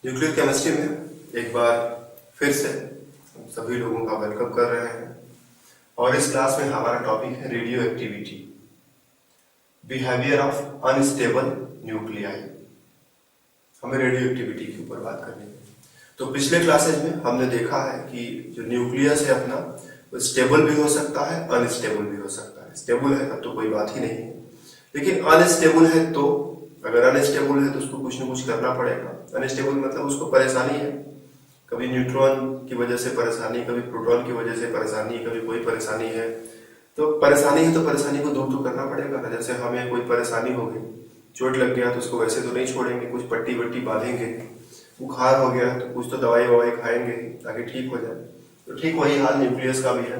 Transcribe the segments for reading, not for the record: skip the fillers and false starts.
Nuclear chemistry में एक बार फिर से हम सभी लोगों का वेलकम कर रहे हैं और इस क्लास में हमारा टॉपिक है radio activity, behaviour of unstable nuclei. हमें रेडियो एक्टिविटी के ऊपर बात करनी है। तो पिछले क्लासेज में हमने देखा है कि जो न्यूक्लियस है अपना, वो स्टेबल भी हो सकता है, अनस्टेबल भी हो सकता है। स्टेबल है तब तो कोई बात ही नहीं है, लेकिन अनस्टेबल है तो अगर अनस्टेबल है तो उसको कुछ ना कुछ करना पड़ेगा। अनस्टेबल मतलब उसको परेशानी है, कभी न्यूट्रॉन की वजह से परेशानी, कभी प्रोटॉन की वजह से परेशानी, कभी कोई परेशानी है। तो परेशानी है तो परेशानी को दूर तो करना पड़ेगा ना। जैसे हमें कोई परेशानी हो गई, चोट लग गया तो उसको वैसे तो नहीं छोड़ेंगे, कुछ पट्टी वट्टी बांधेंगे। बुखार हो गया तो कुछ तो दवाई ववाई खाएंगे ताकि ठीक हो जाए। तो ठीक वही हाल न्यूक्लियस का भी है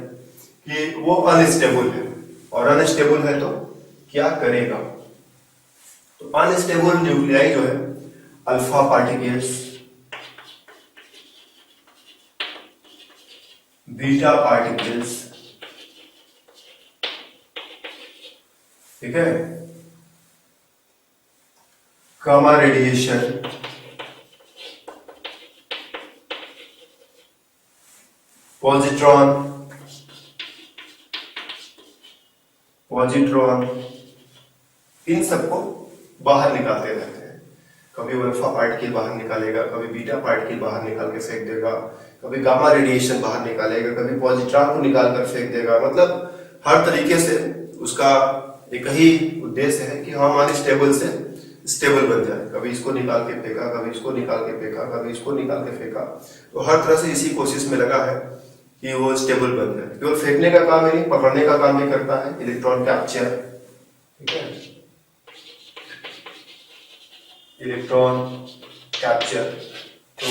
कि वो अनस्टेबल है, और अनस्टेबल है तो क्या करेगा। तो अनस्टेबल न्यूक्लियाई जो है, अल्फा पार्टिकल्स, बीटा पार्टिकल्स, ठीक है, गामा रेडिएशन, पॉजिट्रॉन, इन सबको बाहर निकालते रहते हैं। कभी वो अल्फा पार्टिकल बाहर निकालेगा, कभी बीटा पार्टिकल बाहर निकाल के फेंक देगा, कभी गामा रेडिएशन बाहर निकालेगा, कभी पॉजिट्रॉन को निकाल कर फेंक देगा। मतलब हर तरीके से उसका एक ही उद्देश्य है कि हम अनस्टेबल से स्टेबल बन जाए। कभी इसको निकाल के फेंका, कभी इसको निकाल के फेंका, कभी इसको निकाल के फेंका। तो हर तरह से इसी कोशिश में लगा है कि वो स्टेबल बन जाए। केवल फेंकने का काम ही नहीं, पकड़ने का काम भी करता है। इलेक्ट्रॉन कैप्चर, ठीक है, इलेक्ट्रॉन कैप्चर। तो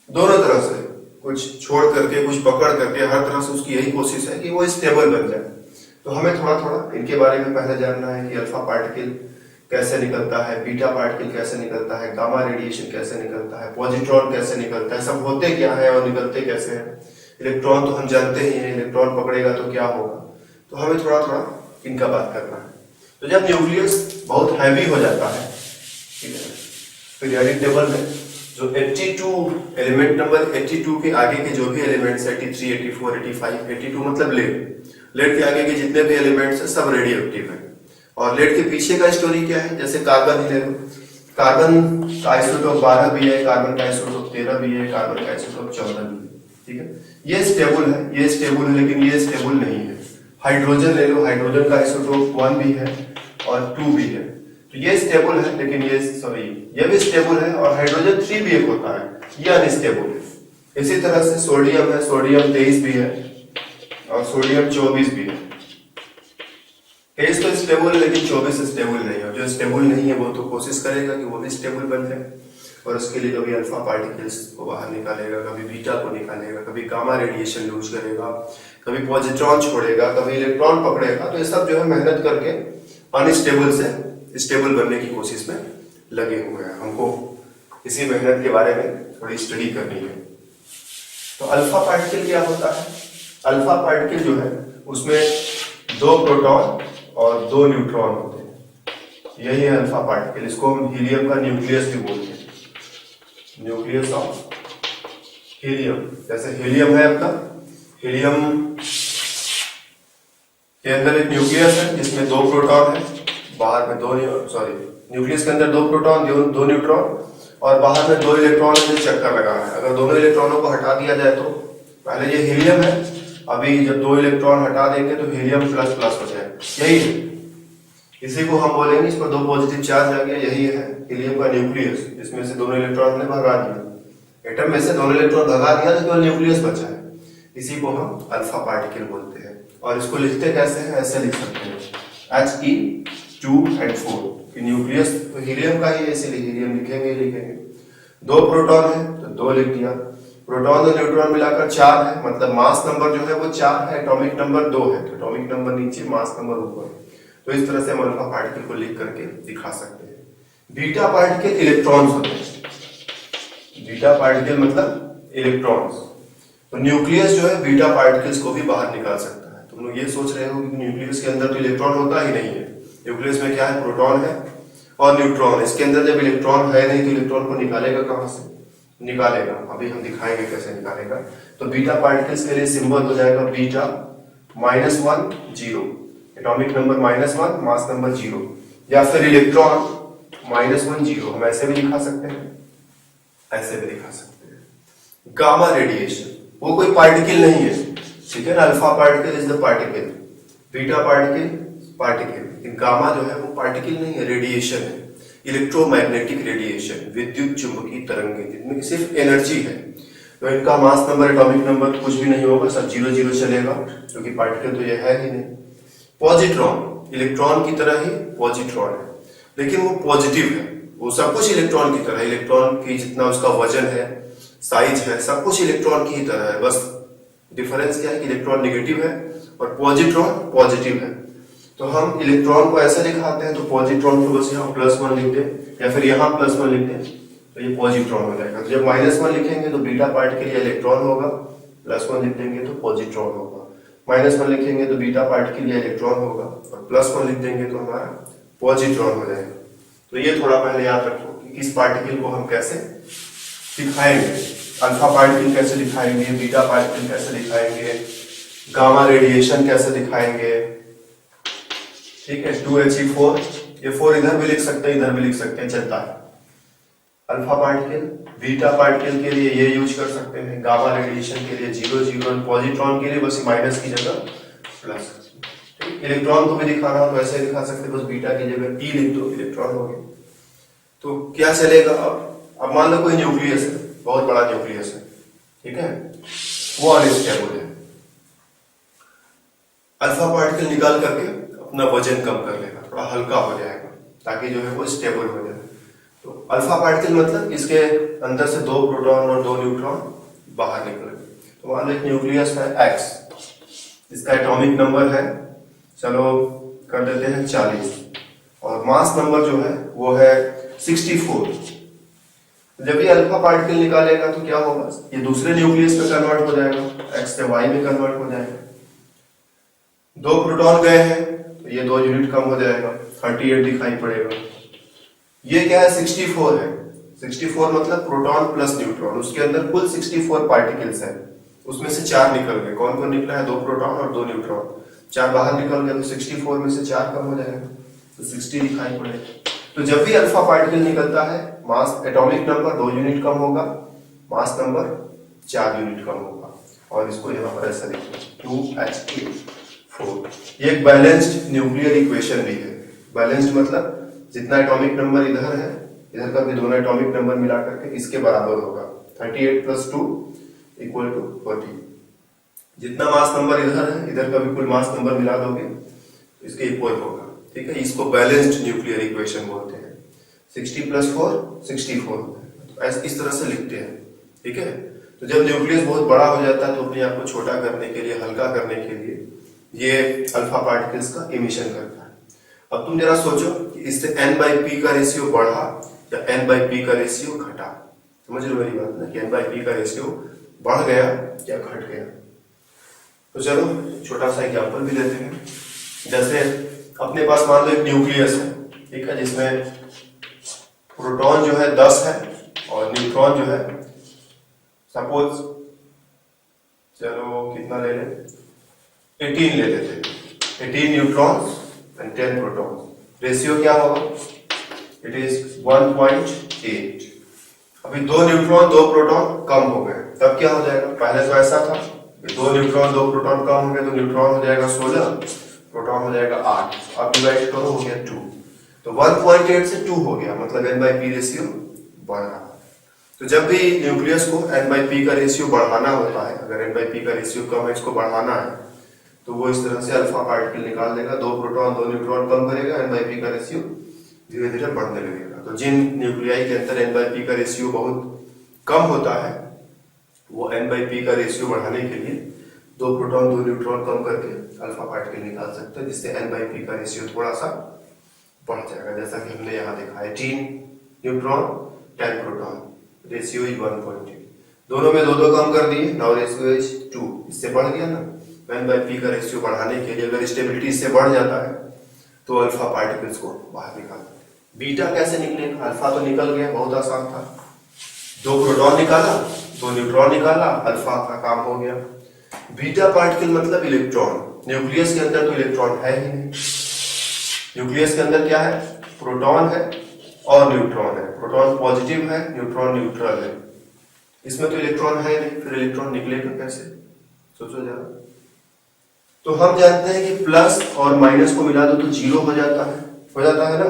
दोनों तरह से, कुछ छोड़ करके कुछ पकड़ करके, हर तरह से उसकी यही कोशिश है कि वो स्टेबल बन जाए। तो हमें थोड़ा थोड़ा इनके बारे में पहले जानना है कि अल्फा पार्टिकल कैसे निकलता है, बीटा पार्टिकल कैसे निकलता है, गामा रेडिएशन कैसे निकलता है, पॉजिट्रॉन कैसे निकलता है, सब होते क्या है और निकलते कैसे हैं। इलेक्ट्रॉन तो हम जानते ही हैं, इलेक्ट्रॉन पकड़ेगा तो क्या होगा। तो हमें थोड़ा थोड़ा इनका बात करना है। तो जब न्यूक्लियस बहुत हैवी हो जाता है, ठीक है, पीरियोडिक टेबल में जो 82 एलिमेंट नंबर 82 के आगे के जो भी एलिमेंट्स, 83, 84, 85, 82 मतलब लेड के आगे के जितने भी एलिमेंट्स हैं सब रेडियो एक्टिव है। और लेड के पीछे का स्टोरी क्या है, जैसे कार्बन ही ले लो, कार्बन का आइसोटोप 12 भी है, कार्बन का आइसोटोप 13 भी है, कार्बन का आइसोटोप 14 भी है, ठीक है। ये स्टेबल है, ये स्टेबल है, लेकिन ये स्टेबल नहीं है। हाइड्रोजन ले लो, हाइड्रोजन का आइसोटोप 1 भी है और 2 भी है। तो ये स्टेबल है, लेकिन ये भी स्टेबल है, और हाइड्रोजन 3 भी एक होता है, ये अनस्टेबल है। इसी तरह से सोडियम है, सोडियम 23 भी है और सोडियम 24 भी है। 23 तो स्टेबल है, लेकिन 24 स्टेबल नहीं है। जो स्टेबल नहीं है वो तो कोशिश करेगा कि वो भी स्टेबल बन जाए, और उसके लिए कभी अल्फा पार्टिकल्स को बाहर निकालेगा, कभी बीटा को निकालेगा, कभी गामा रेडिएशन यूज करेगा, कभी पॉजिट्रॉन छोड़ेगा, कभी इलेक्ट्रॉन पकड़ेगा। तो ये सब जो है मेहनत करके अनस्टेबल से स्टेबल बनने की कोशिश में लगे हुए हैं। हमको इसी मेहनत के बारे में थोड़ी स्टडी करनी है। तो अल्फा पार्टिकल क्या होता है? अल्फा पार्टिकल जो है उसमें 2 प्रोटॉन और 2 न्यूट्रॉन होते हैं। यही है अल्फा पार्टिकल। इसको हम हीलियम का न्यूक्लियस भी बोलते हैं, न्यूक्लियस ऑफ हीलियम। जैसे हीलियम है अपना, हीलियम के अंदर एक न्यूक्लियस है जिसमें 2 प्रोटॉन है, बाहर में न्यूक्लियस के अंदर 2 प्रोटॉन 2 न्यूट्रॉन, और बाहर में 2 इलेक्ट्रॉन जो चक्कर लगा है। अगर दोनों इलेक्ट्रॉनों को हटा दिया जाए तो, पहले ये हीलियम है, अभी जब 2 इलेक्ट्रॉन हटा देंगे तो हीलियम प्लस प्लस हो जाएगा। यही है, इसी को हम बोलेंगे, इस पर 2 पॉजिटिव चार्ज आ गया, यही है हीलियम का न्यूक्लियस। इसमें से दोनों इलेक्ट्रॉन ने भगा दिया, एटम में से दोनों इलेक्ट्रॉन भगा दिया तो केवल न्यूक्लियस बचा है। इसी को हम अल्फा पार्टिकल बोलते हैं। और इसको लिखते कैसे हैं? ऐसे लिख सकते हैं, He2 and 4। न्यूक्लियस तो हीलियम का ही है, इसीलिए हीलियम लिखेंगे। 2 प्रोटॉन है तो 2 लिख दिया, प्रोटॉन और न्यूट्रॉन मिलाकर 4 है, मतलब मास नंबर जो है वो 4 है, एटॉमिक नंबर 2 है। तो एटॉमिक नंबर नीचे, मास नंबर ऊपर। तो इस तरह से हम अल्फा पार्टिकल को लिख करके दिखा सकते हैं। बीटा पार्टिकल इलेक्ट्रॉन्स होते हैं। बीटा पार्टिकल मतलब इलेक्ट्रॉन्स। तो न्यूक्लियस जो है बीटा पार्टिकल्स को भी बाहर निकाल सकता है। तुम लोग ये सोच रहे हो कि न्यूक्लियस के अंदर तो इलेक्ट्रॉन होता ही नहीं है। न्यूक्लियस में क्या है? प्रोटॉन है और न्यूट्रॉन। इसके अंदर जब इलेक्ट्रॉन है नहीं तो इलेक्ट्रॉन को निकालेगा कहां से? निकालेगा, अभी हम दिखाएंगे कैसे निकालेगा। तो बीटा पार्टिकल्स के लिए सिंबल हो जाएगा beta -1 0, atomic number -1, mass number 0, या फिर इलेक्ट्रॉन -1 0। हम ऐसे भी दिखा सकते हैं, ऐसे भी दिखा सकते हैं। गामा रेडिएशन, वो कोई पार्टिकल नहीं है, ठीक है ना। Alpha particle is the particle, beta particle particle, gamma जो है वो पार्टिकल नहीं है, रेडिएशन है, इलेक्ट्रोमैग्नेटिक रेडिएशन, विद्युत चुंबकीय तरंगें, जिनमें सिर्फ एनर्जी है। तो इनका मास नंबर एटॉमिक नंबर कुछ भी नहीं होगा, सब 0 0 चलेगा, क्योंकि पार्टिकल तो ये है ही नहीं। पॉजिट्रॉन, इलेक्ट्रॉन की तरह ही पॉजिट्रॉन है, लेकिन वो पॉजिटिव है, वो सब कुछ इलेक्ट्रॉन की तरह, इलेक्ट्रॉन की जितना उसका वजन है, साइज है, सब कुछ इलेक्ट्रॉन की ही तरह है। बस डिफरेंस क्या है कि इलेक्ट्रॉन नेगेटिव है और पॉजिट्रॉन पॉजिटिव है। तो हम इलेक्ट्रॉन को ऐसे दिखाते हैं, तो पॉजिट्रॉन को बस यहाँ +1 लिख दें, या फिर यहाँ +1 लिख दें, तो ये पॉजिट्रॉन हो जाएगा। तो जब -1 लिखेंगे तो बीटा पार्टिकल या इलेक्ट्रॉन होगा, +1 लिख देंगे तो पॉजिट्रॉन होगा। -1 लिखेंगे तो बीटा पार्टिकल या इलेक्ट्रॉन होगा, और +1 लिख देंगे तो हमारा पॉजिट्रॉन हो जाएगा। तो ये थोड़ा पहले याद रखो कि किस पार्टिकल को हम कैसे दिखाएंगे, अल्फा पार्टिकल कैसे दिखाएंगे, बीटा पार्टिकल कैसे दिखाएंगे, गामा रेडिएशन कैसे दिखाएंगे, ठीक है। 2He4, ये 4 इधर भी लिख सकते हैं, इधर भी लिख सकते हैं, चलता है। अल्फा पार्टिकल, बीटा पार्टिकल के लिए ये यूज कर सकते हैं, गामा रेडिएशन के लिए 0 0, पॉजिट्रॉन के लिए बस माइनस की जगह प्लस। इलेक्ट्रॉन को भी दिखाना हो तो ऐसे दिखा सकते हैं, बस बीटा की जगह T लिख दो, इलेक्ट्रॉन हो गए। तो क्या चलेगा? अब मान लो कोई न्यूक्लियस है, बहुत बड़ा न्यूक्लियस है, ठीक है, वो अनस्टेबल है। अल्फा पार्टिकल निकाल करके अपना वजन कम कर लेगा, थोड़ा हल्का हो जाएगा, ताकि जो है वो स्टेबल हो जाए। तो अल्फा पार्टिकल मतलब इसके अंदर से 2 प्रोटॉन और 2 न्यूट्रॉन बाहर निकले। तो मान लो एक न्यूक्लियस है X, इसका एटॉमिक नंबर है, चलो कर देते हैं 40, और मास नंबर जो है वो है 64। जब ये अल्फा पार्टिकल निकालेगा तो क्या होगा, ये दूसरे न्यूक्लियस में कन्वर्ट हो जाएगा, X से Y में कन्वर्ट हो जाएगा। 2 प्रोटॉन गए हैं तो ये 2 यूनिट कम हो जाएगा, 38 दिखाई पड़ेगा। ये क्या है, 64 है। 64 मतलब प्रोटॉन प्लस न्यूट्रॉन, उसके अंदर कुल 64 पार्टिकल्स हैं, उसमें से 4 निकल गए। कौन कौन निकला है? 2 प्रोटॉन और 2 न्यूट्रॉन, 4 बाहर निकल गए, तो 64 में से 4 कम हो जाएगा, तो 60 दिखाई पड़ेगा। तो जब भी अल्फा पार्टिकल निकलता है, मास एटॉमिक नंबर 2 यूनिट कम होगा, मास नंबर 4 यूनिट कम होगा, और इसको यहाँ पर ऐसा लिखिए 2He4। ये एक बैलेंस्ड न्यूक्लियर इक्वेशन भी है। बैलेंस्ड मतलब जितना एटॉमिक नंबर इधर है, इधर का भी दोनों एटॉमिक नंबर मिला करके इसके बराबर होगा, 38 + 2 = 40। जितना मास नंबर इधर है, इधर का भी कुल मास नंबर मिला दोगे इसके इक्वल होगा, ठीक है। इसको बैलेंस्ड न्यूक्लियर इक्वेशन बोलते हैं। 60 + 4 64, तो इस तरह से लिखते हैं, ठीक है। तो जब न्यूक्लियस बहुत बड़ा हो जाता है तो अपने आप को छोटा करने के लिए, हल्का करने के लिए ये अल्फा पार्टिकल्स का इमिशन करता है। अब तुम जरा सोचो कि इससे n/p का रेशियो बढ़ा या n/p का रेशियो घटा। समझ लो मेरी बात ना, कि n/p का रेशियो बढ़ गया या घट गया। तो चलो छोटा सा एग्जांपल भी लेते हैं। जैसे अपने पास मान लो एक न्यूक्लियस है, ठीक है, जिसमें प्रोटॉन जो है 10 है और न्यूट्रॉन जो है, सपोज चलो कितना ले लें, 18 ले लेते हैं। 18 न्यूट्रॉन्स and 10 प्रोटॉन्स। रेशियो क्या होगा? It is 1.8। अभी 2 न्यूट्रॉन 2 प्रोटॉन कम हो गए, तब क्या हो जाएगा? पहले तो ऐसा था, 2 न्यूट्रॉन 2 प्रोटॉन कम हो गए तो न्यूट्रॉन हो जाएगा 16, प्रोटॉन हो जाएगा 8। अब डिवाइड करो, हो गया 2। तो 1.8 से 2 हो गया, मतलब n/p रेशियो बढ़ रहा है। तो जब भी न्यूक्लियस को n/p का रेशियो बढ़ाना होता है, अगर n/p का रेशियो कम है, इसको बढ़ाना है, तो वो इस तरह से अल्फा पार्टिकल निकाल देगा। 2 प्रोटॉन 2 न्यूट्रॉन कम करेगा, n/p का रेशियो धीरे धीरे बढ़ने लगेगा। तो जिन न्यूक्लियाई के अंदर n/p का रेशियो बहुत कम होता है, वो n/p का रेशियो बढ़ाने के लिए 2 प्रोटॉन 2 न्यूट्रॉन कम करके अल्फा पार्टिकल निकाल सकते हैं, जिससे n/p का रेशियो थोड़ा सा बढ़ जाएगा। जैसा कि हमने यहाँ देखा है, 18 न्यूट्रॉन 10 प्रोटॉन, रेशियो इज 1.8। दोनों में 2 कम कर दिए, नाउ रेशियो इज 2। इससे बढ़ गया ना। n/p का रेशियो बढ़ाने के लिए अगर स्टेबिलिटी इससे बढ़ जाता है तो अल्फा पार्टिकल्स को बाहर निकाल देते हैं। बीटा कैसे निकलेगा? अल्फा तो निकल गया, बहुत आसान था। 2 प्रोटॉन निकाला, 2 न्यूट्रॉन निकाला, अल्फा का काम हो गया। बीटा पार्टिकल मतलब इलेक्ट्रॉन। न्यूक्लियस के अंदर तो इलेक्ट्रॉन है ही नहीं। न्यूक्लियस के अंदर क्या है? प्रोटॉन है और न्यूट्रॉन है। प्रोटॉन पॉजिटिव है, न्यूट्रॉन न्यूट्रल है। इसमें तो इलेक्ट्रॉन है नहीं, फिर इलेक्ट्रॉन निकलेगा कैसे? सोचो जरा। तो हम जानते हैं कि प्लस और माइनस को मिला दो तो 0 हो जाता है ना।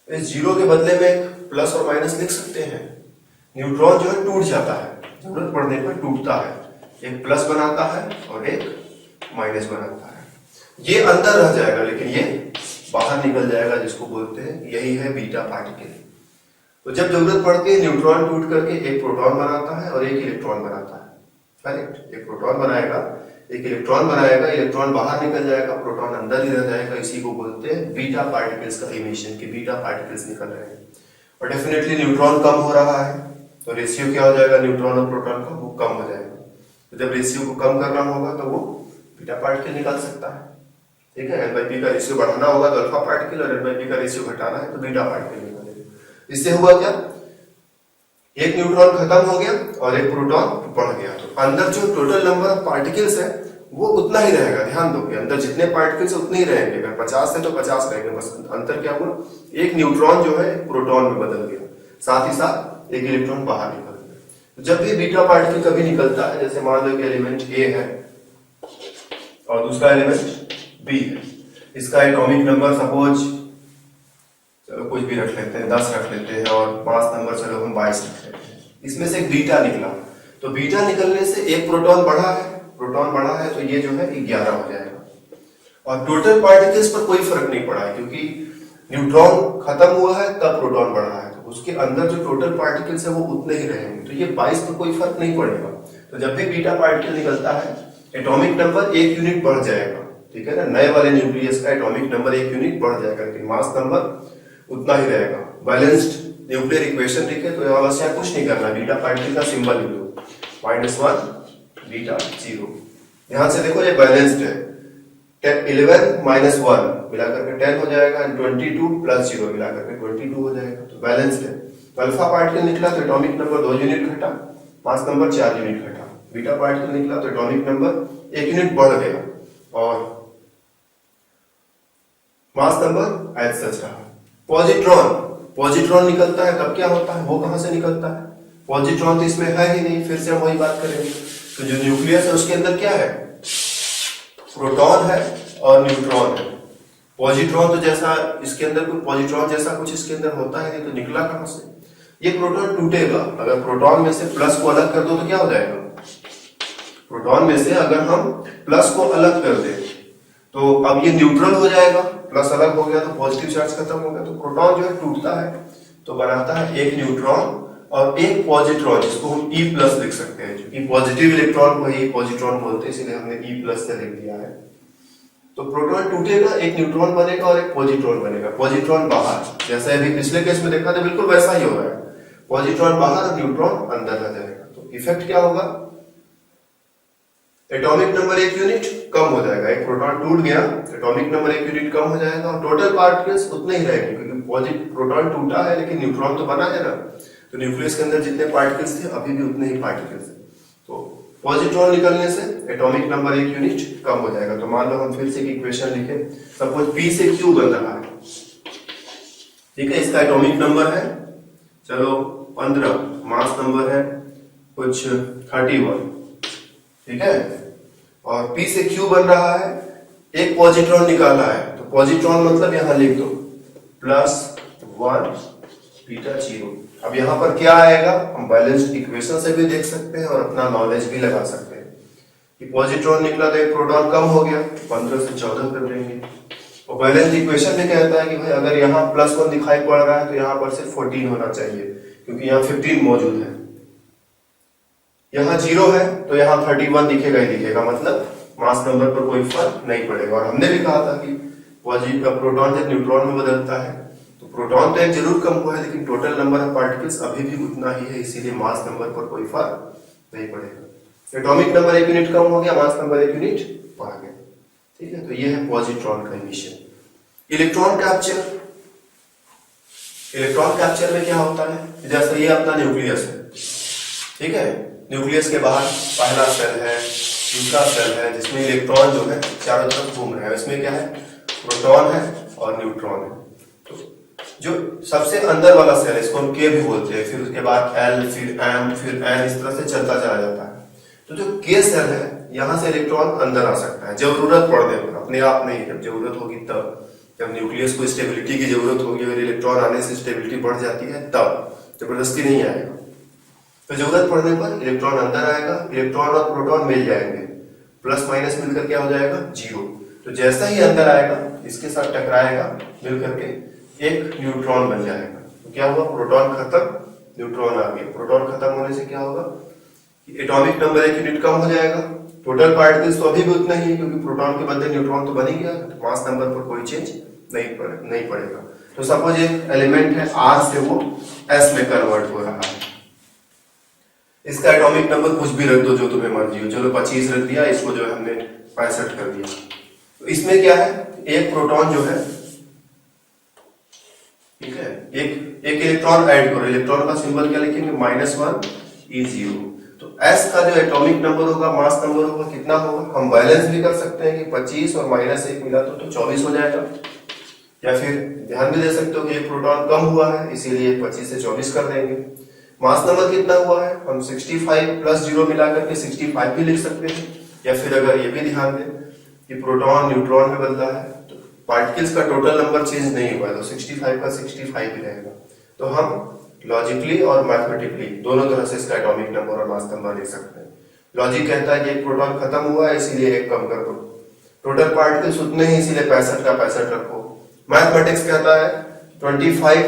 इस 0 के बदले में प्लस और माइनस लिख सकते हैं। न्यूट्रॉन जो है टूट जाता है, जरूरत पड़ने पर टूटता है। एक प्लस बनाता है और एक माइनस बनाता है। ये अंदर रह जाएगा लेकिन ये बाहर निकल जाएगा, जिसको बोलते हैं, यही है बीटा पार्टिकल। तो जब जरूरत पड़ती है न्यूट्रॉन टूट करके एक प्रोटॉन बनाता है और एक इलेक्ट्रॉन बनाता है। करेक्ट? एक प्रोटॉन बनाएगा, एक इलेक्ट्रॉन बनाएगा, इलेक्ट्रॉन बाहर निकल जाएगा, प्रोटॉन अंदर ही रह जाएगा। इसी को बोलते हैं बीटा पार्टिकल्स का इमिशन, कि बीटा पार्टिकल्स निकल रहे हैं। और डेफिनेटली न्यूट्रॉन कम हो रहा है तो रेशियो क्या हो जाएगा न्यूट्रॉन और प्रोटॉन का? वो कम हो जाएगा। तो जब रेशियो को कम करना होगा तो वो बीटा पार्टिकल निकल सकता है। ठीक है, n/p का रेशियो बढ़ाना होगा तो अल्फा पार्टिकल, और n/p का रेशियो घटाना है तो बीटा पार्टिकल निकलेगा। इससे हुआ क्या? एक न्यूट्रॉन खत्म हो गया और एक प्रोटॉन बढ़ गया। तो अंदर जो टोटल नंबर ऑफ पार्टिकल्स है वो उतना ही रहेगा। ध्यान दो कि अंदर जितने पार्टिकल्स उतने ही रहेंगे। अगर 50 है तो 50 रहेंगे, बस अंतर क्या हुआ? एक न्यूट्रॉन जो है प्रोटॉन में बदल गया, साथ ही साथ एक इलेक्ट्रॉन बाहर निकल गया। जब भी बीटा पार्टिकल कभी निकलता है, जैसे मान लो कि एलिमेंट ए है और दूसरा एलिमेंट बी है, इसका एटॉमिक नंबर सपोज, चलो कुछ भी रख लेते हैं, 10 रख लेते हैं, और मास नंबर चलो हम 22 रख लेते हैं। इसमें से एक बीटा निकला, तो बीटा निकलने से एक प्रोटॉन बढ़ा है तो ये जो है 11 हो जाएगा। और टोटल पार्टिकल्स पर कोई फर्क नहीं पड़ा है, क्योंकि न्यूट्रॉन खत्म हुआ है तब प्रोटॉन बढ़ा है, तो उसके अंदर जो टोटल पार्टिकल्स है वो उतने ही रहेंगे। तो ये 22 पर कोई फर्क नहीं पड़ेगा। तो जब भी बीटा पार्टिकल निकलता है, एटॉमिक नंबर 1 यूनिट बढ़ जाएगा। ठीक है ना, नए वाले न्यूक्लियस का एटॉमिक नंबर 1 यूनिट बढ़ जाएगा, लेकिन मास नंबर उतना ही रहेगा। बैलेंस्ड न्यूक्लियर इक्वेशन लिखे तो यहाँ बस कुछ नहीं करना, बीटा पार्टिकल का सिंबल लिख दो, -1 बीटा 0। ध्यान से देखो ये बैलेंस्ड है। 11 -1 मिला करके 10 हो जाएगा, 22 + 0 मिला करके 22 हो जाएगा। तो बैलेंस्ड है। तो अल्फा पार्टिकल निकला तो एटॉमिक नंबर 2 यूनिट घटा, मास नंबर 4 यूनिट घटा। बीटा पार्टिकल निकला तो एटॉमिक नंबर 1 यूनिट बढ़ गया और मास नंबर एज सच रहा। पॉजिट्रॉन निकलता है तब क्या होता है? वो कहां से निकलता है? पॉजिट्रॉन तो इसमें है ही नहीं। फिर से हम वही बात करेंगे। तो जो न्यूक्लियस है उसके अंदर क्या है? प्रोटॉन है और न्यूट्रॉन है। पॉजिट्रॉन तो जैसा इसके अंदर कोई पॉजिट्रॉन जैसा कुछ इसके अंदर होता है नहीं, तो निकला कहां से? ये प्रोटॉन टूटेगा। अगर प्रोटॉन में से प्लस को अलग कर दो तो क्या हो जाएगा? प्रोटॉन में से अगर हम प्लस को अलग कर दें तो अब ये न्यूट्रल हो जाएगा। प्लस अलग हो गया तो पॉजिटिव चार्ज खत्म हो गया। तो प्रोटॉन जो है टूटता है तो बनाता है एक न्यूट्रॉन और एक पॉजिट्रॉन, जिसको हम E+ लिख सकते हैं, क्योंकि पॉजिटिव इलेक्ट्रॉन को ही पॉजिट्रॉन बोलते हैं, इसलिए हमने E+ से लिख दिया है। तो प्रोटॉन टूटेगा, एक न्यूट्रॉन बनेगा और एक पॉजिट्रॉन बनेगा। पॉजिट्रॉन बाहर, जैसे अभी पिछले केस में देखा था, बिल्कुल वैसा ही हो रहा है। पॉजिट्रॉन बाहर और न्यूट्रॉन अंदर आ जाएगा। तो इफेक्ट क्या होगा? एटॉमिक नंबर 1 यूनिट कम हो जाएगा। एक प्रोटॉन टूट गया, एटॉमिक नंबर 1 यूनिट कम हो जाएगा और टोटल पार्टिकल्स उतने ही रहेंगे, क्योंकि प्रोटॉन टूटा है लेकिन न्यूट्रॉन तो बना है ना। तो न्यूक्लियस के अंदर जितने पार्टिकल्स थे अभी भी उतने ही पार्टिकल्स हैं। तो पॉजिट्रॉन निकलने से एटॉमिक नंबर 1 यूनिट कम हो जाएगा। तो मान लो हम फिर से एक इक्वेशन लिखे, सपोज P से Q बन रहा है। ठीक है, इसका एटॉमिक नंबर है चलो 15, मास नंबर है कुछ 31। ठीक है, और P से Q बन रहा है, एक पॉजिट्रॉन निकाला है। तो पॉजिट्रॉन मतलब यहां लिख दो +1 बीटा 0। अब यहां पर क्या आएगा? हम बैलेंस्ड इक्वेशन से भी देख सकते हैं और अपना नॉलेज भी लगा सकते हैं कि पॉजिट्रॉन निकला तो एक प्रोटॉन कम हो गया, 15 से 14 कर देंगे। और बैलेंस्ड इक्वेशन में कहता है कि भाई अगर यहाँ +1 दिखाई पड़ रहा है तो यहाँ पर सिर्फ 14 होना चाहिए, क्योंकि यहाँ 15 मौजूद है। यहाँ 0 है तो यहाँ 31 दिखेगा ही दिखेगा, मतलब मास नंबर पर कोई फर्क नहीं पड़ेगा। और हमने भी कहा था कि प्रोटॉन जब न्यूट्रॉन में बदलता है तो प्रोटॉन तो एक जरूर कम हुआ है, लेकिन टोटल नंबर ऑफ पार्टिकल्स अभी भी उतना ही है, इसीलिए मास नंबर पर कोई फर्क नहीं पड़ेगा। एटॉमिक नंबर 1 यूनिट कम हो गया, मास नंबर 1 यूनिट बढ़ गया। ठीक है, तो ये है पॉजिट्रॉन का emission. Electron capture, electron capture में क्या होता है, जैसे ये अपना न्यूक्लियस है, ठीक है, न्यूक्लियस के बाहर पहला सेल है, दूसरा सेल है, जिसमें इलेक्ट्रॉन जो है चारों तरफ घूम रहे हैं। इसमें क्या है, प्रोटॉन है और न्यूट्रॉन है। तो जो सबसे अंदर वाला सेल, इसको हम के भी बोलते हैं, फिर उसके बाद एल, फिर एम, फिर एन, इस तरह से चलता चला जाता है। तो जो के सेल है, यहाँ से इलेक्ट्रॉन अंदर आ सकता है जरूरत पड़ने पर, अपने आप नहीं, जब जरूरत होगी तब, जब न्यूक्लियस को स्टेबिलिटी की जरूरत होगी, अगर इलेक्ट्रॉन आने से स्टेबिलिटी बढ़ जाती है तब, जबरदस्ती नहीं आएगा। तो जरूरत पड़ने पर इलेक्ट्रॉन अंदर आएगा, इलेक्ट्रॉन और प्रोटॉन मिल जाएंगे, प्लस माइनस मिलकर क्या हो जाएगा, जीरो। तो जैसा ही अंदर आएगा, इसके साथ टकराएगा, मिल करके एक न्यूट्रॉन बन जाएगा। तो क्या हुआ, प्रोटॉन खत्म, न्यूट्रॉन आ गया। प्रोटॉन खत्म होने से क्या होगा, एटॉमिक नंबर एक यूनिट कम हो जाएगा। टोटल पार्टिकल्स तो अभी भी उतना ही है, क्योंकि प्रोटॉन के बदले न्यूट्रॉन तो बन ही गया, तो मास नंबर पर कोई चेंज नहीं पड़ेगा। तो सपोज एक एलिमेंट है R से वो S में कन्वर्ट हो रहा है, इसका एटॉमिक नंबर कुछ भी रख दो जो तुम्हें मर्जी हो, चलो 25 रख दिया, इसको जो है हमने 65 कर दिया। तो इसमें क्या है, एक प्रोटॉन जो है, ठीक है, एक इलेक्ट्रॉन ऐड करो, इलेक्ट्रॉन का सिंबल क्या लिखेंगे, -1 E0। तो S का जो एटॉमिक नंबर होगा, मास नंबर होगा, कितना होगा, हम बैलेंस भी कर सकते हैं कि 25 और -1 मिला तो 24 हो जाएगा। या फिर ध्यान भी दे सकते हो कि एक प्रोटॉन कम हुआ है, इसीलिए 25 से 24 कर देंगे। मास नंबर कितना हुआ है, हम 65 प्लस 0 मिलाकर के 65 भी लिख सकते हैं। या फिर अगर ये भी ध्यान दें कि प्रोटॉन न्यूट्रॉन में बदला है, तो पार्टिकल्स का टोटल नंबर चेंज नहीं हुआ है, तो 65 का 65 ही रहेगा। तो हम लॉजिकली और मैथमेटिकली दोनों तरह से इसका एटॉमिक नंबर और मास नंबर लिख सकते हैं। लॉजिक कहता है कि एक प्रोटॉन खत्म हुआ है, इसीलिए एक कम कर दो, टोटल पार्टिकल्स उतने ही, इसीलिए 65 का 65 रखो। मैथमेटिक्स कहता है 25 - 1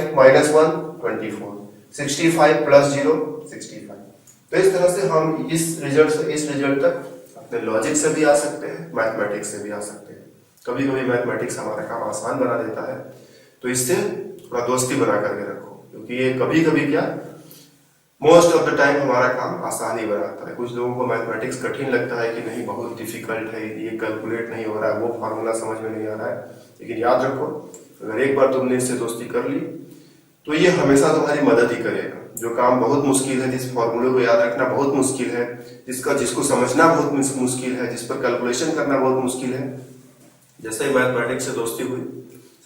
24, 65 प्लस 0 65। तो इस तरह से हम इस रिजल्ट से इस रिजल्ट तक अपने लॉजिक से भी आ सकते हैं, मैथमेटिक्स से भी आ सकते हैं। कभी कभी मैथमेटिक्स हमारा काम आसान बना देता है, तो इससे थोड़ा दोस्ती बना करके रखो, क्योंकि ये कभी कभी क्या, मोस्ट ऑफ द टाइम हमारा काम आसान ही बनाता है। कुछ लोगों को मैथमेटिक्स कठिन लगता है कि नहीं बहुत डिफिकल्ट है, ये कैलकुलेट नहीं हो रहा है, वो फार्मूला समझ में नहीं आ रहा है। लेकिन याद रखो, अगर एक बार तुमने इससे दोस्ती कर ली तो ये हमेशा तुम्हारी मदद ही करेगा। जो काम बहुत मुश्किल है, जिस फॉर्मूले को याद रखना बहुत मुश्किल है, जिसको समझना बहुत मुश्किल है, जिस पर कैलकुलेशन करना बहुत मुश्किल है, जैसे ही मैथमेटिक्स से दोस्ती हुई,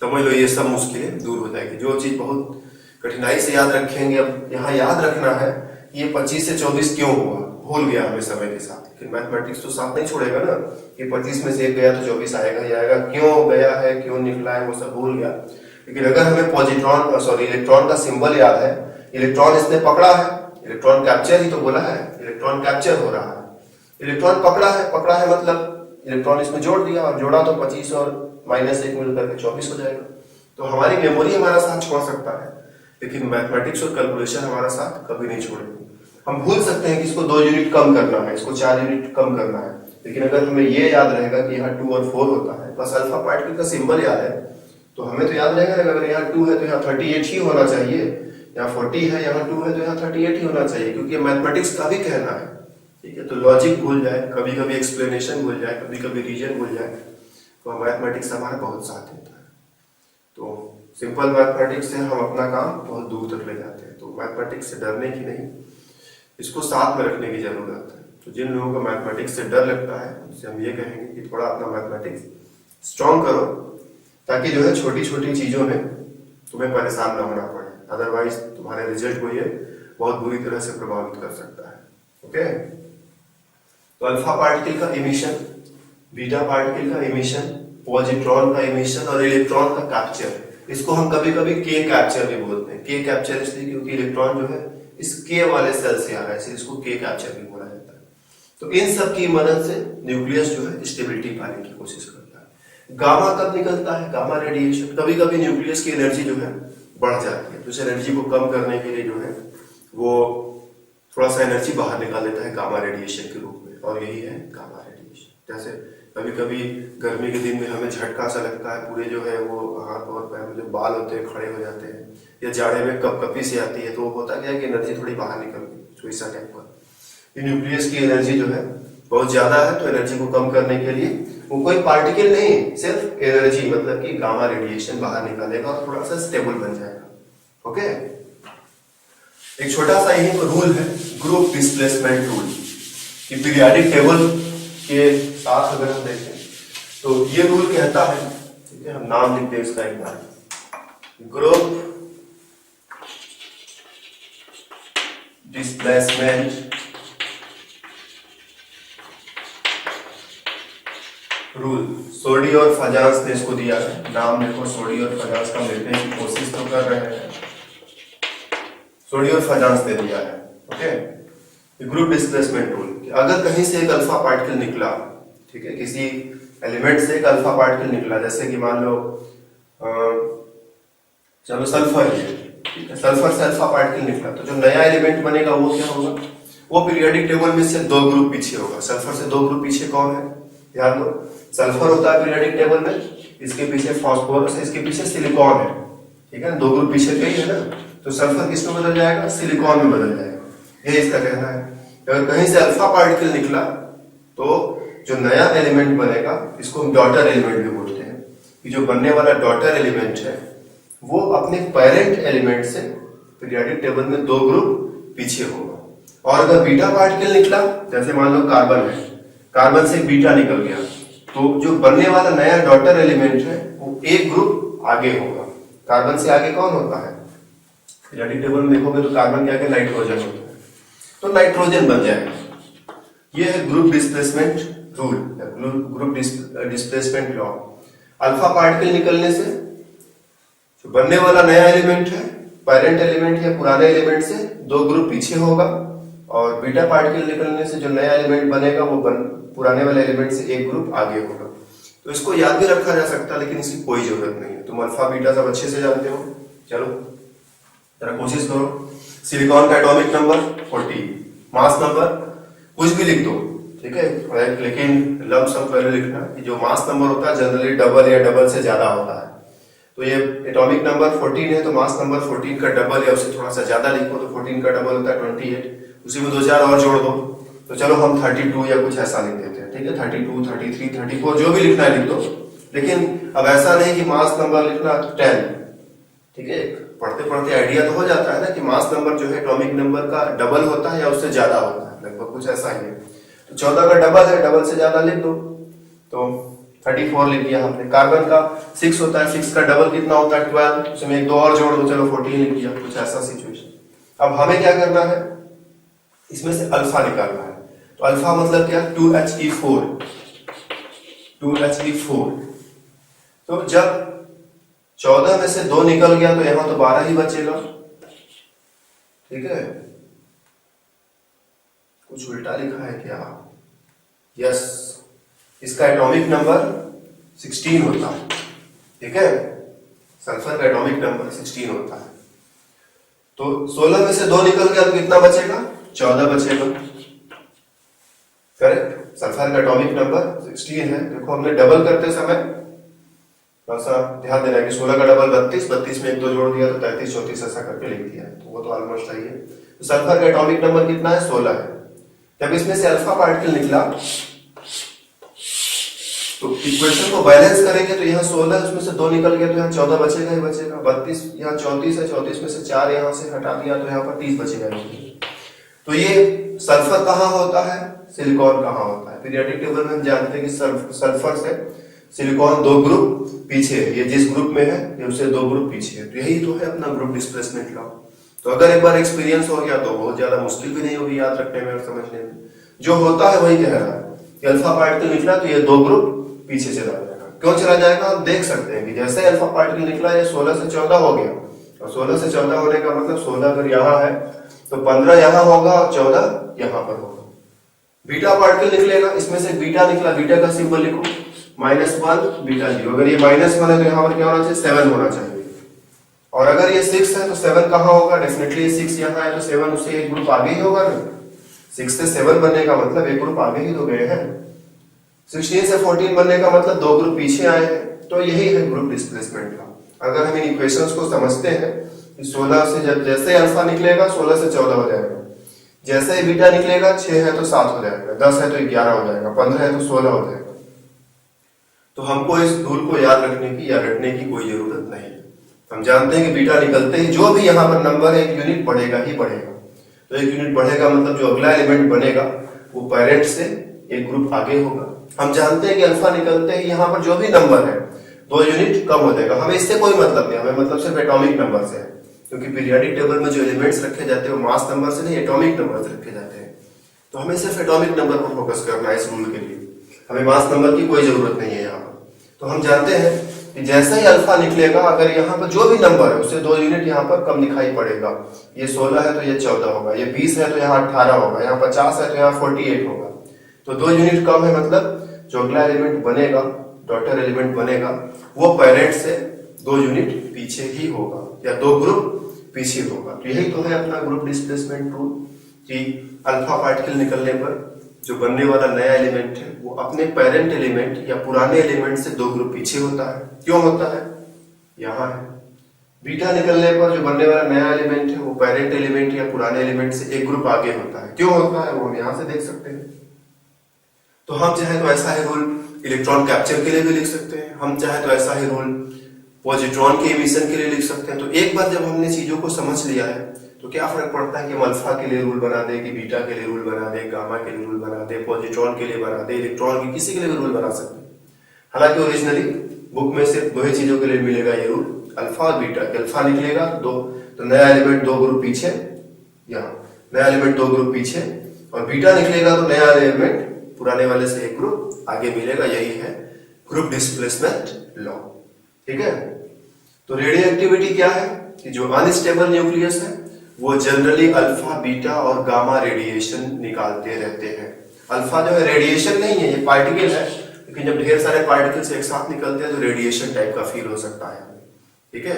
समझ लो ये सब मुश्किलें दूर हो जाएगी। जो चीज बहुत कठिनाई से याद रखेंगे, अब यहाँ याद रखना है ये 25 से 24 क्यों हुआ, भूल गया हमें समय के साथ, लेकिन मैथमेटिक्स तो साथ नहीं छोड़ेगा ना कि 25 में से 1 गया तो 24 आएगा ही आएगा, क्यों गया है, क्यों निकला है, वो सब भूल गया। लेकिन अगर हमें इलेक्ट्रॉन का सिंबल याद है, इलेक्ट्रॉन इसने पकड़ा है, इलेक्ट्रॉन कैप्चर ही तो बोला है, इलेक्ट्रॉन कैप्चर हो रहा है, इलेक्ट्रॉन पकड़ा है मतलब इलेक्ट्रॉन इसमें जोड़ दिया, और जोड़ा तो 25 और -1 मिलकर के 24 हो जाएगा। तो हमारी मेमोरी हमारा साथ छोड़ सकता है, लेकिन मैथमेटिक्स और कैलकुलेशन हमारा साथ कभी नहीं छोड़ेंगे। हम भूल सकते हैं कि इसको 2 यूनिट कम करना है, इसको 4 यूनिट कम करना है, लेकिन अगर हमें ये याद रहेगा कि यहाँ 2 और 4 होता है, बस अल्फा पार्टिकल का सिंबल याद है, तो हमें तो याद रहेगा अगर यहाँ 2 है तो यहाँ 38 ही होना चाहिए, यहाँ 40 है, यहाँ 2 है तो यहाँ 38 ही होना चाहिए, क्योंकि मैथमेटिक्स का भी कहना है। ठीक है, तो लॉजिक भूल जाए, कभी कभी एक्सप्लेनेशन भूल जाए, कभी कभी रीजन भूल जाए, तो मैथमेटिक्स हमारा बहुत साथ देता है। तो सिंपल मैथमेटिक्स से हम अपना काम बहुत दूर तक ले जाते हैं। तो मैथमेटिक्स से डरने की नहीं, इसको साथ में रखने की जरूरत है। तो जिन लोगों को मैथमेटिक्स से डर लगता है, उनसे हम ये कहेंगे कि थोड़ा अपना मैथमेटिक्स स्ट्रॉन्ग करो, ताकि जो है छोटी छोटी चीजों में तुम्हें परेशान ना होना पड़े, अदरवाइज तुम्हारे रिजल्ट को ये बहुत बुरी तरह से प्रभावित कर सकता है। ओके, तो अल्फा पार्टिकल का इमिशन, बीटा पार्टिकल का इमिशन, पॉजिट्रॉन का इमिशन और इलेक्ट्रॉन का कैप्चर, इसको हम कभी कभी के कैप्चर भी बोलते हैं। के कैप्चर इसलिए क्योंकि इलेक्ट्रॉन जो है इस के वाले सेल से आ रहा है, इसलिए इसको के कैप्चर भी बोला जाता है। तो इन सब की मदद से न्यूक्लियस जो है स्टेबिलिटी पाने की कोशिश करता है। गामा कब निकलता है, गामा रेडिएशन, कभी कभी न्यूक्लियस की एनर्जी जो है बढ़ जाती है, तो इस एनर्जी को कम करने के लिए जो है वो थोड़ा सा एनर्जी बाहर निकाल देता है गामा रेडिएशन के रूप में, और यही है गामा रेडिएशन। जैसे कभी कभी गर्मी के दिन में हमें झटका सा लगता है, पूरे जो है वो हाथ और पैर में जो बाल होते हैं खड़े हो जाते हैं, या जाड़े में कपकपी सी आती है, तो होता क्या है कि एनर्जी थोड़ी बाहर निकल गई, तो ऐसा टाइप का। न्यूक्लियस की एनर्जी जो है बहुत ज्यादा है, तो एनर्जी को कम करने के लिए वो कोई पार्टिकल नहीं, सिर्फ एनर्जी मतलब कि गामा रेडिएशन बाहर निकालेगा और थोड़ा सा स्टेबल बन जाएगा। ओके, एक छोटा सा यही रूल है ग्रुप डिस्प्लेसमेंट रूल कि पीरियोडिक टेबल के साथ अगर हम देखें तो ये रूल कहता है, ठीक है, हम नाम लिखते हैं इसका एक बार, ग्रुप डिस्प्लेसमेंट रूल। सोडी और फजांस ने इसको दिया है, नाम देखो सोडी और फजांस का मिलने की कोशिश तो कर रहे हैं, सोडी और फजांस ने दिया है। ओके, ग्रुप डिस्प्लेसमेंट रूल, अगर कहीं से एक अल्फा पार्टिकल निकला, ठीक है, किसी एलिमेंट से एक अल्फा पार्टिकल निकला, जैसे कि मान लो चलो सल्फर है, ठीक है, सल्फर से अल्फा पार्टिकल निकला, तो जो नया एलिमेंट बनेगा वो क्या होगा, वो पीरियोडिक टेबल में से 2 ग्रुप पीछे होगा। सल्फर से 2 ग्रुप पीछे कौन है, याद लो, सल्फर होता है पीरियोडिक टेबल में, इसके पीछे फास्फोरस है, इसके पीछे सिलिकॉन है, ठीक है, 2 ग्रुप पीछे कहीं है ना, तो सल्फर किस में बदल जाएगा, सिलिकॉन में बदल जाएगा। ये इसका कहना है। अगर कहीं से अल्फा पार्टिकल निकला तो जो नया एलिमेंट बनेगा, इसको हम डॉटर एलिमेंट भी बोलते हैं, कि जो बनने वाला डॉटर एलिमेंट है वो अपने पेरेंट एलिमेंट से पीरियोडिक टेबल में 2 ग्रुप पीछे होगा। और अगर बीटा पार्टिकल निकला, जैसे मान लो कार्बन है, कार्बन से बीटा निकल गया, तो जो बनने वाला नया डॉटर एलिमेंट है वो 1 ग्रुप आगे होगा। कार्बन से आगे कौन होता है, पीरियोडिक टेबल में देखोगे तो कार्बन के आगे नाइट्रोजन होता है, तो नाइट्रोजन बन जाएगा। ये है group displacement rule, group displacement law. Alpha particle निकलने से जो बनने वाला नया एलिमेंट है, पेरेंट एलिमेंट या पुराने एलिमेंट से 2 ग्रुप पीछे होगा, और बीटा पार्टिकल निकलने से जो नया एलिमेंट बनेगा वो पुराने वाले एलिमेंट से 1 ग्रुप आगे होगा। तो इसको याद भी रखा जा सकता है, लेकिन इसकी कोई जरूरत नहीं है, तुम अल्फा बीटा सब अच्छे से जानते हो। चलो जरा कोशिश करो, सिलिकॉन का एटॉमिक नंबर 40, मास नंबर कुछ भी लिख दो, ठीक है, लेकिन लंप सम पहले लिखना कि जो मास नंबर होता है जनरली डबल या डबल से ज्यादा होता है। तो ये एटॉमिक नंबर 14 है, तो मास नंबर 14 का डबल या उससे थोड़ा सा ज्यादा लिखो, तो 14 का डबल होता है 28, उसी में 2-4 और जोड़ दो, तो चलो हम 32 या कुछ ऐसा लिख देते हैं, ठीक है, 32, 33, 34 जो भी लिखना है लिख दो। लेकिन अब ऐसा नहीं कि मास नंबर लिखना 10, ठीक है, पढ़ते पढ़ते आइडिया तो हो जाता है ना कि मास नंबर जो है एटॉमिक नंबर का डबल होता है या उससे ज्यादा होता है, लगभग कुछ ऐसा ही है। तो 14 का डबल है, डबल से ज्यादा लिख दो, तो 34 लिख दिया हमने। कार्बन का 6 होता है, 6 का डबल कितना होता है 12, उसमें 1-2 और जोड़ दो, चलो 14 लिख दिया, कुछ ऐसा सिचुएशन। अब हमें क्या करना है, इसमें से अल्फा निकालना है। तो अल्फा मतलब क्या, 2He4, 2He4। तो जब 14 में से 2 निकल गया तो यहां तो 12 ही बचेगा, ठीक है, कुछ उल्टा लिखा है क्या, यस, इसका एटॉमिक नंबर 16 होता है, ठीक है, सल्फर का एटॉमिक नंबर 16 होता है। तो 16 में से 2 निकल गया तो कितना बचेगा, 14 बचेगा, करेक्ट। सल्फर का एटॉमिक नंबर 16 है, देखो हमने डबल करते समय थोड़ा सा ध्यान देना है कि 16 का डबल 32, 32 में 1-2 जोड़ दिया तो 33, 34 ऐसा करके लिख दिया है, तो वो तो ऑलमोस्ट सही है। तो सल्फर का एटॉमिक नंबर कितना है, 16 है। जब इसमें से अल्फा पार्टिकल निकला तो इक्वेशन को बैलेंस करेंगे, तो यहाँ 16 है, उसमें से 2 निकल गया तो यहाँ 14 बचेगा ही बचेगा। 32 यहाँ 34 है, 34 में से 4 यहाँ से हटा दिया तो यहाँ पर 30 बचेगा। तो ये सल्फर कहाँ होता है, सिलिकॉन कहाँ होता है, पीरियोडिक टेबल में हम जानते हैं कि सल्फर से सिलिकॉन 2 ग्रुप पीछे है, ये जिस ग्रुप में है ये उससे 2 ग्रुप पीछे है। तो यही तो है अपना ग्रुप डिस्प्लेसमेंट लॉ। तो अगर एक बार एक्सपीरियंस हो गया तो बहुत ज्यादा मुश्किल भी नहीं होगी याद रखने में और समझने में। जो होता है वही कह रहा है कि अल्फा पार्टिकल निकला तो ये 2 ग्रुप पीछे चला जाएगा। क्यों चला जाएगा, हम देख सकते हैं कि जैसे अल्फा पार्टिकल निकला ये 16 से 14 हो गया, और 16 से 14 होने का मतलब 16 अगर यहाँ है तो 15 यहाँ होगा और 14 यहाँ पर होगा। बीटा पार्टिकल निकलेगा, इसमें से बीटा निकला, बीटा का सिंबल लिखो -1 बीटा 0। अगर ये -1 है तो यहाँ पर क्या होना चाहिए, 7 होना चाहिए। और अगर ये 6 है तो 7 कहाँ होगा, डेफिनेटली 6 यहाँ है तो 7 उससे एक ग्रुप आगे ही होगा ना। 6 से 7 बनने का मतलब एक ग्रुप आगे ही तो गए हैं। 16 से 14 बनने का मतलब 2 ग्रुप पीछे आए हैं। तो यही है ग्रुप डिस्प्लेसमेंट का। अगर हम इन इक्वेशंस को समझते हैं कि 16 से जब जैसे अल्फा निकलेगा 16 से 14 हो जाएगा, जैसे ही बीटा निकलेगा 6 है तो 7 हो जाएगा, 10 है तो 11 हो जाएगा, 15 है तो 16 हो जाएगा। तो हमको इस रूल को याद रखने की या रटने की कोई जरूरत नहीं है। हम जानते हैं कि बीटा निकलते ही जो भी यहाँ पर नंबर है एक यूनिट बढ़ेगा ही बढ़ेगा। तो एक यूनिट बढ़ेगा मतलब जो अगला एलिमेंट बनेगा वो पेरेंट से एक ग्रुप आगे होगा। हम जानते हैं कि अल्फा निकलते ही यहाँ पर जो भी नंबर है 2 यूनिट कम हो जाएगा। हमें इससे कोई मतलब नहीं, हमें मतलब सिर्फ एटॉमिक नंबर से है, क्योंकि पीरियोडिक टेबल में जो एलिमेंट्स रखे जाते हैं वो मास नंबर से नहीं एटॉमिक नंबर से रखे जाते हैं। तो हमें सिर्फ एटॉमिक नंबर पर फोकस करना है इस रूल के लिए, हमें मास नंबर की कोई जरूरत नहीं है यहाँ पर। तो हम जानते हैं कि जैसे ही अल्फा निकलेगा अगर यहाँ पर जो भी नंबर है उससे 2 यूनिट यहाँ पर कम दिखाई पड़ेगा। ये 16 है तो ये 14 होगा, ये 20 है तो यहाँ 18 होगा, यहाँ 50 है तो यहाँ 48 होगा। तो 2 यूनिट कम है मतलब जो अगला एलिमेंट बनेगा, डॉटर एलिमेंट बनेगा, वो पेरेंट से 2 यूनिट पीछे ही होगा या 2 ग्रुप पीछे होगा। तो यही तो है अपना ग्रुप डिस्प्लेसमेंट रूल कि अल्फा पार्टिकल निकलने पर जो बनने वाला नया एलिमेंट है वो अपने पेरेंट एलिमेंट या पुराने एलिमेंट से 2 ग्रुप पीछे होता है। क्यों होता है? यहाँ है। बीटा निकलने पर जो बनने वाला नया एलिमेंट है वो पेरेंट एलिमेंट या पुराने एलिमेंट से एक ग्रुप आगे होता है। क्यों होता है वो हम यहाँ से देख सकते हैं। तो हम चाहे तो ऐसा ही रूल इलेक्ट्रॉन कैप्चर के लिए भी लिख सकते हैं, हम चाहे तो ऐसा ही रूल पॉजिट्रॉन के इमिशन के लिए लिख सकते हैं। तो एक बार जब हमने चीजों को समझ लिया है तो क्या फर्क पड़ता है कि हम अल्फा के लिए रूल बना दे, कि बीटा के लिए रूल बना दे, गामा के लिए रूल बना दे, पॉजिट्रॉन के लिए बना दे, इलेक्ट्रॉन के किसी के लिए भी रूल बना सकते हैं। हालांकि ओरिजिनली बुक में सिर्फ 2 ही चीजों के लिए मिलेगा ये रूल, अल्फा और बीटा। अल्फा निकलेगा तो नया एलिमेंट 2 ग्रुप पीछे, यहाँ नया एलिमेंट 2 ग्रुप पीछे, और बीटा निकलेगा तो नया एलिमेंट पुराने वाले से एक ग्रुप आगे मिलेगा। यही है ग्रुप डिस्प्लेसमेंट लॉ। ठीक है। तो रेडियो एक्टिविटी क्या है कि जो अनस्टेबल न्यूक्लियस है वो जनरली अल्फा, बीटा और गामा रेडिएशन निकालते रहते हैं। अल्फा जो है रेडिएशन नहीं है, ये पार्टिकल है, लेकिन जब ढेर सारे पार्टिकल्स एक साथ निकलते हैं तो रेडिएशन टाइप का फील हो सकता है। ठीक है।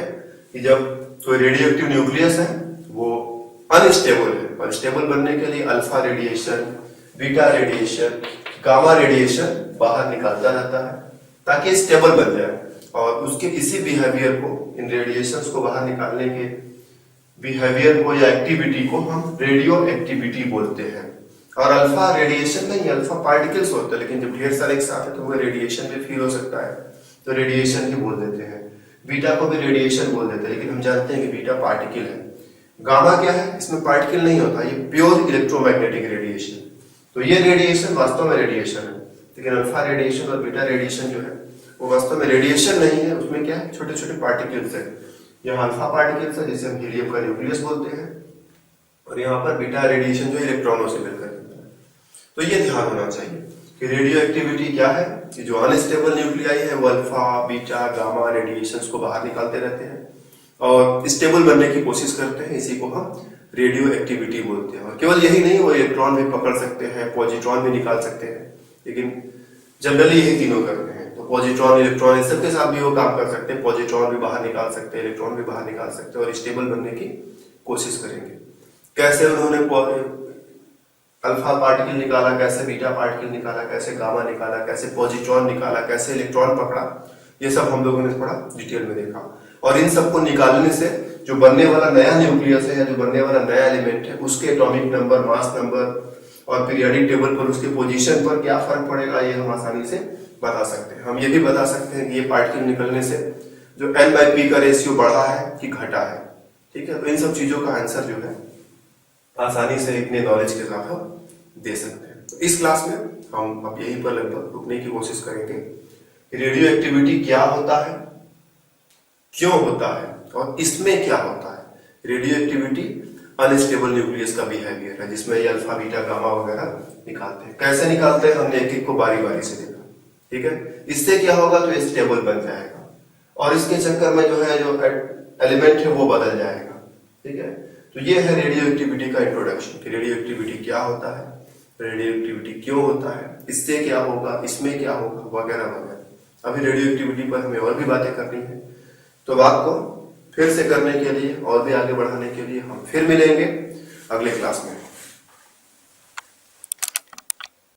कि जब कोई रेडियो एक्टिव न्यूक्लियस है वो अनस्टेबल है, और स्टेबल बनने के लिए alpha radiation, beta radiation, gamma radiation बाहर निकालता रहता है ताकि स्टेबल बन जाए। और उसके इसी बिहेवियर को, इन रेडिएशंस को बाहर निकालने के बिहेवियर को या एक्टिविटी को हम रेडियो एक्टिविटी बोलते हैं। और अल्फा रेडिएशन नहीं, अल्फा पार्टिकल्स होते हैं, लेकिन जब ढेर सारे एक साथ है तो वो रेडिएशन भी फील हो सकता है, तो रेडिएशन ही बोल देते हैं। बीटा को भी रेडिएशन बोल देते हैं, लेकिन हम जानते हैं कि बीटा पार्टिकल है। गामा क्या है? इसमें पार्टिकल नहीं होता, ये प्योर इलेक्ट्रोमैग्नेटिक रेडिएशन। तो ये रेडिएशन वास्तव में रेडिएशन है, लेकिन अल्फा रेडिएशन और बीटा रेडिएशन जो है वो वास्तव में रेडिएशन नहीं है। उसमें क्या है? छोटे छोटे पार्टिकल्स है। यहाँ अल्फा पार्टिकल्स है जिसे हम हीलियम का न्यूक्लियस बोलते हैं, और यहाँ पर बीटा रेडिएशन जो इलेक्ट्रॉनों से मिलकर बनता है। तो ये ध्यान होना चाहिए कि रेडियो एक्टिविटी क्या है कि जो अनस्टेबल न्यूक्लियाई है वो अल्फा, बीटा, गामा रेडिएशंस को बाहर निकालते रहते हैं और स्टेबल बनने की कोशिश करते हैं। इसी को हम रेडियो एक्टिविटी बोलते हैं। और केवल यही नहीं, वो इलेक्ट्रॉन भी पकड़ सकते हैं, पॉजिट्रॉन भी निकाल सकते हैं, लेकिन जनरली यही तीनों करते हैं। तो पॉजिट्रॉन, इलेक्ट्रॉन, इन सबके साथ भी वो काम कर सकते हैं। पॉजिट्रॉन भी बाहर निकाल सकते हैं, इलेक्ट्रॉन भी बाहर निकाल सकते हैं और स्टेबल बनने की कोशिश करेंगे। कैसे उन्होंने अल्फा पार्टिकल निकाला, कैसे बीटा पार्टिकल निकाला, कैसे गामा निकाला, कैसे पॉजिट्रॉन निकाला, कैसे इलेक्ट्रॉन पकड़ा, ये सब हम लोगों ने थोड़ा डिटेल में देखा। और इन सबको निकालने से जो बनने वाला नया न्यूक्लियस है या जो बनने वाला नया एलिमेंट है उसके एटॉमिक नंबर, मास नंबर और पीरियोडिक टेबल पर उसके पोजीशन पर क्या फर्क पड़ेगा, ये हम आसानी से बता सकते हैं। हम ये भी बता सकते हैं कि ये पार्टिकल निकलने से जो n/p का रेशियो बढ़ा है कि घटा है। ठीक है। तो इन सब चीजों का आंसर जो है आसानी से इतने नॉलेज के साथ हम दे सकते हैं। तो इस क्लास में हम अब यहीं पर लगभग रुकने की कोशिश करेंगे कि रेडियो एक्टिविटी क्या होता है, क्यों होता है और इसमें क्या होता है। रेडियो एक्टिविटी अनस्टेबल न्यूक्लियस का बिहेवियर है जिसमें ये अल्फा, बीटा, गामा वगैरह निकालते हैं। कैसे निकालते हैं हमने एक एक को बारी बारी से देखा। ठीक है। इससे क्या होगा तो ये स्टेबल बन जाएगा और इसके चक्कर में जो है जो एलिमेंट है वो बदल जाएगा। ठीक है। तो ये है रेडियो एक्टिविटी का इंट्रोडक्शन कि रेडियो एक्टिविटी क्या होता है, रेडियो एक्टिविटी क्यों होता है, इससे क्या होगा, इसमें क्या होगा वगैरह वगैरह। अभी रेडियो एक्टिविटी पर हमें और भी बातें करनी है, तो बात को फिर से करने के लिए और भी आगे बढ़ाने के लिए हम फिर मिलेंगे अगले क्लास में।